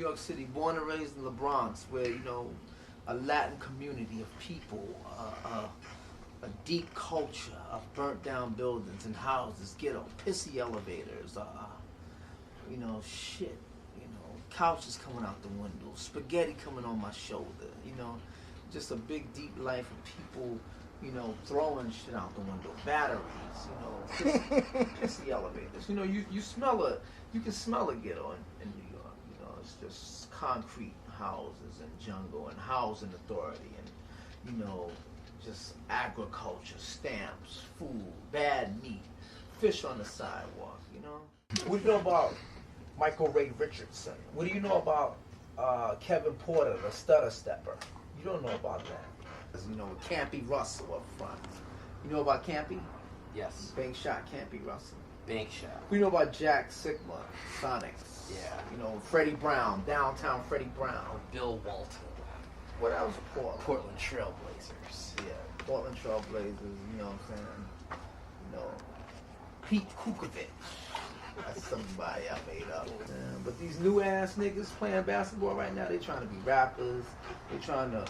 York City, born and raised in the Bronx, where, you know, a Latin community of people, a deep culture of burnt down buildings and houses, ghetto, pissy elevators, you know, shit, you know, couches coming out the window, spaghetti coming on my shoulder, you know, just a big deep life of people, you know, throwing shit out the window, batteries, you know, pissy elevators. You know, you smell it, you can smell a ghetto in New York, you know, it's just concrete houses and jungle and housing authority and, you know, just agriculture, stamps, food, bad meat, fish on the sidewalk, you know. What do you know about Michael Ray Richardson? What do you know about Kevin Porter, the stutter stepper? You don't know about that. You know, Campy Russell up front. You know about Campy? Yes. Bank Shot, Campy Russell. Bank Shot. We know about Jack Sigma, Sonics. Yeah. You know, Freddie Brown, downtown Freddie Brown. Bill Walton. What else? Portland Trailblazers. Yeah, Portland Trailblazers, you know what I'm saying? You know, Pete Kukovic. That's somebody I made up. But these new ass niggas playing basketball right now, they trying to be rappers. They trying to,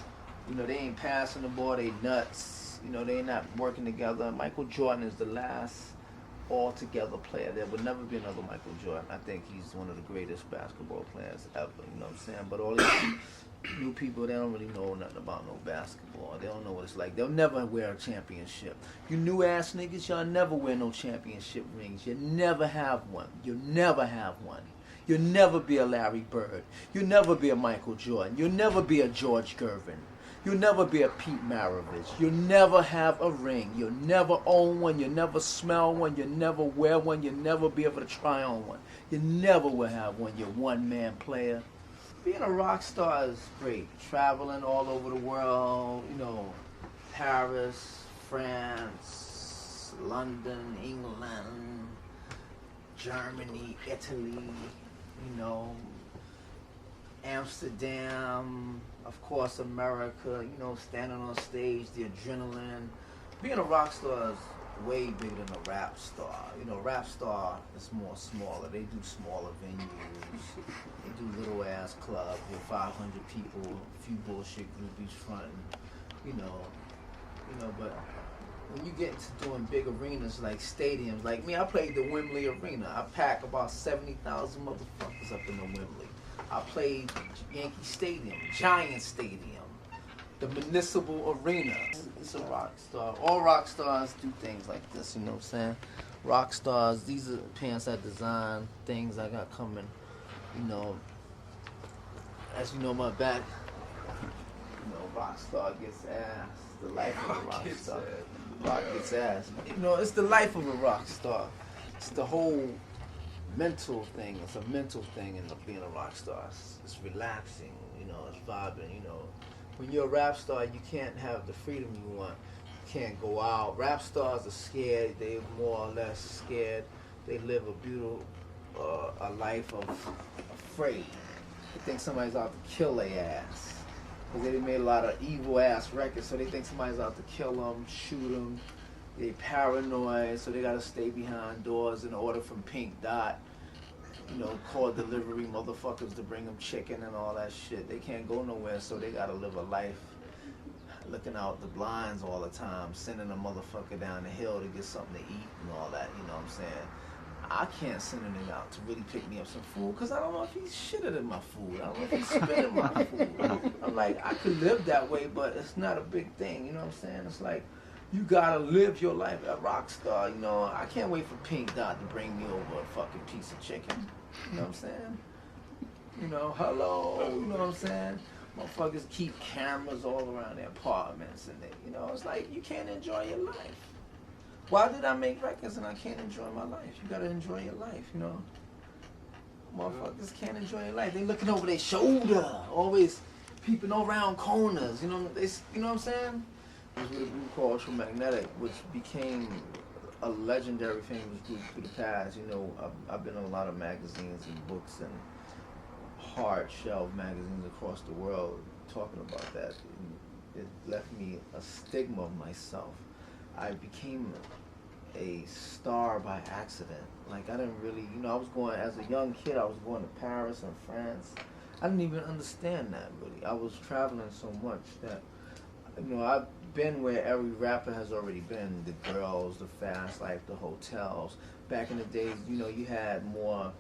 you know, they ain't passing the ball, they nuts. You know, they not working together. Michael Jordan is the last all-together player. There would never be another Michael Jordan. I think he's one of the greatest basketball players ever, you know what I'm saying? But all these new people, they don't really know nothing about no basketball. They don't know what it's like. They'll never wear a championship. You new ass niggas, y'all never wear no championship rings. You never have one. You'll never have one. You'll never be a Larry Bird. You'll never be a Michael Jordan. You'll never be a George Gervin. You'll never be a Pete Maravich. You'll never have a ring. You'll never own one. You'll never smell one. You'll never wear one. You'll never be able to try on one. You never will have one. You're one-man player. Being a rock star is great. Traveling all over the world, you know, Paris, France, London, England, Germany, Italy, you know, Amsterdam, of course America, you know, standing on stage, the adrenaline. Being a rock star is way bigger than a rap star. You know, rap star is more smaller. They do smaller venues. They do little ass clubs with 500 people, a few bullshit groupies fronting. You know, but when you get into doing big arenas like stadiums, like me, I played the Wembley Arena. I pack about 70,000 motherfuckers up in the Wembley. I played Yankee Stadium, Giant Stadium, the Municipal Arena. It's a rock star. All rock stars do things like this, you know what I'm saying? Rock stars, these are pants I designed, things I got coming, you know. As you know, my back, you know, rock star gets ass. The life of a rock star. Rock gets ass. You know, it's the life of a rock star. It's the whole mental thing. It's a mental thing in being a rock star. It's relaxing, you know, it's vibing, you know. When you're a rap star, you can't have the freedom you want. You can't go out. Rap stars are scared. They're more or less scared. They live a beautiful, a life of afraid. They think somebody's out to kill their ass. Because they made a lot of evil ass records, so they think somebody's out to kill them, shoot them. They paranoid, so they gotta stay behind doors in order from Pink Dot. You know, call delivery motherfuckers to bring them chicken and all that shit. They can't go nowhere, so they gotta live a life looking out the blinds all the time, sending a motherfucker down the hill to get something to eat and all that, you know what I'm saying? I can't send a nigga out to really pick me up some food because I don't know if he's shitted in my food. I don't know if he's spit in my food. I'm like, I could live that way, but it's not a big thing, you know what I'm saying? It's like, you gotta live your life a rock star, you know. I can't wait for Pink Dot to bring me over a fucking piece of chicken. You know what I'm saying? You know, hello, you know what I'm saying? Motherfuckers keep cameras all around their apartments and they, you know, it's like you can't enjoy your life. Why did I make records and I can't enjoy my life? You gotta enjoy your life, you know. Motherfuckers can't enjoy their life. They looking over their shoulder, always peeping around corners, you know, you know what I'm saying? It was with a group called Ultramagnetic, which became a legendary famous group for the past. You know, I've been in a lot of magazines and books and hard shelf magazines across the world talking about that. It left me a stigma of myself. I became a star by accident. Like, I didn't really, you know, I was going, as a young kid, I was going to Paris and France. I didn't even understand that really. I was traveling so much that, I've been where every rapper has already been. The girls, the fast life, the hotels. Back in the days, you had more.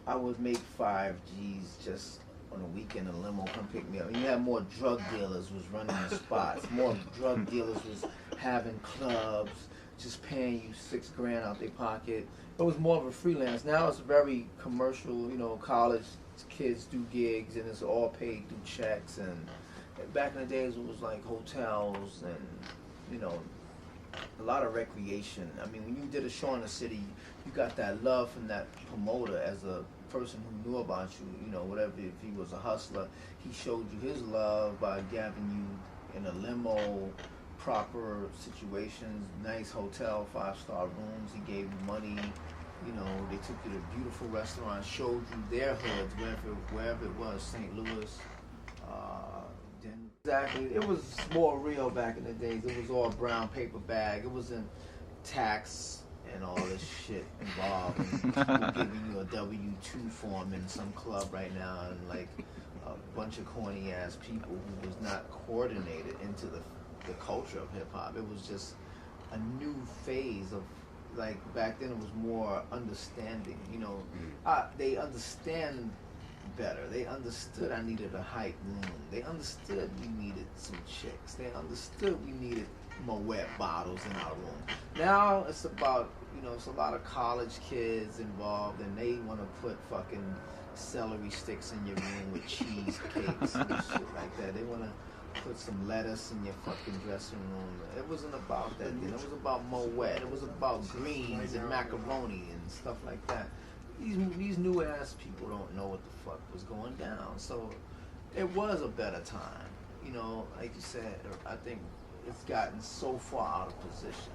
I would make 5 G's just on a weekend, a limo come pick me up. And you had more drug dealers was running the spots. More drug dealers was having clubs, just paying you $6 grand out their pocket. It was more of a freelance. Now it's very commercial. College kids do gigs and it's all paid through checks. And back in the days, it was like hotels and a lot of recreation. I mean, when you did a show in the city, you got that love from that promoter as a person who knew about you, whatever. If he was a hustler, he showed you his love by having you in a limo, proper situations, nice hotel, 5-star rooms. He gave you money. They took you to beautiful restaurants, showed you their hoods, wherever it was, St. Louis, Denver. Exactly. It was more real back in the days. It was all brown paper bag. It wasn't tax and all this shit involved. And people giving you a W-2 form in some club right now, and like a bunch of corny ass people who was not coordinated into the culture of hip hop. It was just a new phase of, like, back then it was more understanding. They understand better. They understood I needed a hype room. They understood we needed some chicks. They understood we needed Moet bottles in our room. Now it's about, it's a lot of college kids involved, and they want to put fucking celery sticks in your room with cheesecakes and shit like that. They want to put some lettuce in your fucking dressing room. It wasn't about that then. It was about Moet. It was about greens and macaroni and stuff like that. These new ass people don't know what the fuck was going down. So it was a better time. Like you said, I think it's gotten so far out of position.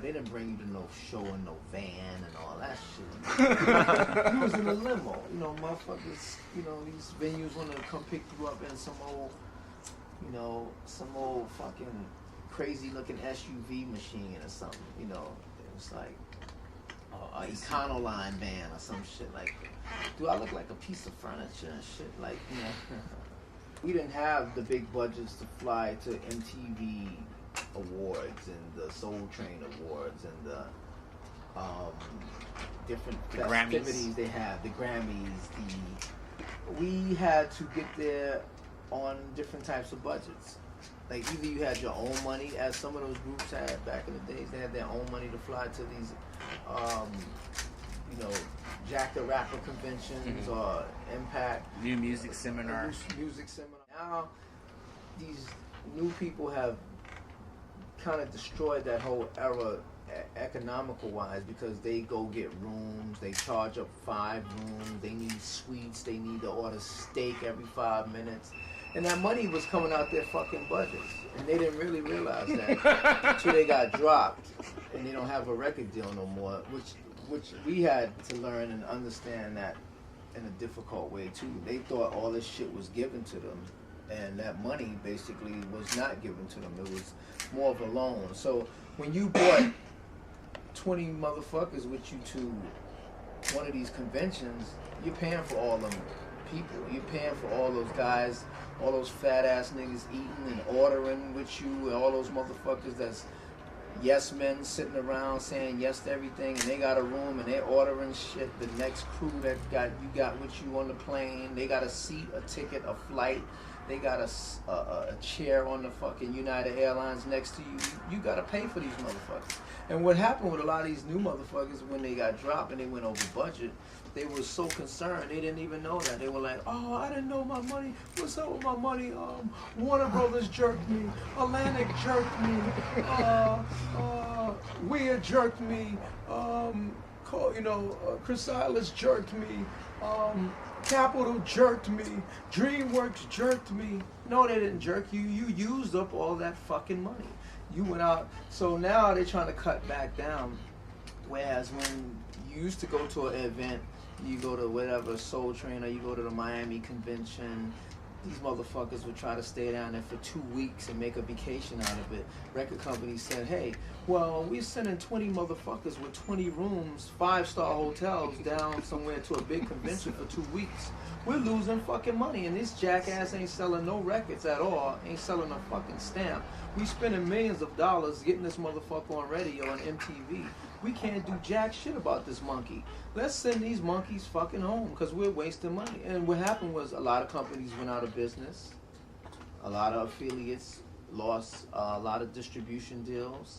They didn't bring you to no show in no van and all that shit. You was in a limo. Motherfuckers, these venues want to come pick you up in some old fucking crazy looking SUV machine or something. It was like a Econoline van or some shit like that. Do I look like a piece of furniture and shit? Like, we didn't have the big budgets to fly to MTV awards and the Soul Train awards and the different festivities Grammys. They have, the Grammys. We had to get there on different types of budgets. Like, either you had your own money, as some of those groups had back in the days. They had their own money to fly to these, Jack the Rapper conventions or Impact. New music seminar. Music seminar. Now, these new people have kind of destroyed that whole era economical wise, because they go get rooms, they charge up 5 rooms, they need suites, they need to order steak every 5 minutes, and that money was coming out their fucking budgets, and they didn't really realize that until they got dropped and they don't have a record deal no more, which we had to learn and understand that in a difficult way too. They thought all this shit was given to them, and that money basically was not given to them. It was more of a loan. So when you bought 20 motherfuckers with you to one of these conventions, you're paying for all them people. You're paying for all those guys, all those fat ass niggas eating and ordering with you, and all those motherfuckers that's yes men sitting around saying yes to everything, and they got a room and they're ordering shit. The next crew that got with you on the plane, they got a seat, a ticket, a flight. They got a chair on the fucking United Airlines next to you. You gotta pay for these motherfuckers. And what happened with a lot of these new motherfuckers when they got dropped and they went over budget, they were so concerned they didn't even know that. They were like, oh, I didn't know my money. What's up with my money? Warner Brothers jerked me. Atlantic jerked me. Weir jerked me. Chrysalis jerked me. Capital jerked me. DreamWorks jerked me. No, they didn't jerk you. You used up all that fucking money. You went out. So now they're trying to cut back down. Whereas when you used to go to an event, you go to whatever Soul Train, or you go to the Miami convention, these motherfuckers would try to stay down there for 2 weeks and make a vacation out of it. Record companies said, hey, well, we're sending 20 motherfuckers with 20 rooms, 5-star hotels down somewhere to a big convention for 2 weeks. We're losing fucking money, and this jackass ain't selling no records at all, ain't selling a fucking stamp. We spending millions of dollars getting this motherfucker on radio and MTV. We can't do jack shit about this monkey. Let's send these monkeys fucking home because we're wasting money. And what happened was a lot of companies went out of business. A lot of affiliates lost a lot of distribution deals.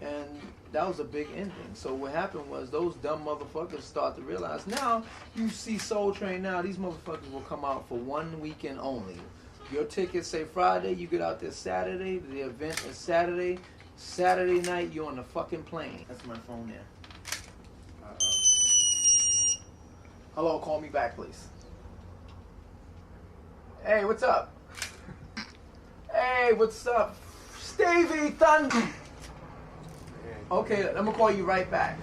And that was a big ending. So what happened was those dumb motherfuckers start to realize now you see Soul Train now, these motherfuckers will come out for 1 weekend only. Your tickets say Friday, you get out there Saturday, the event is Saturday. Saturday night, you're on the fucking plane. That's my phone there. Hello, call me back, please. Hey, what's up? Hey, what's up? Stevie Thunder. Okay, I'm gonna call you right back.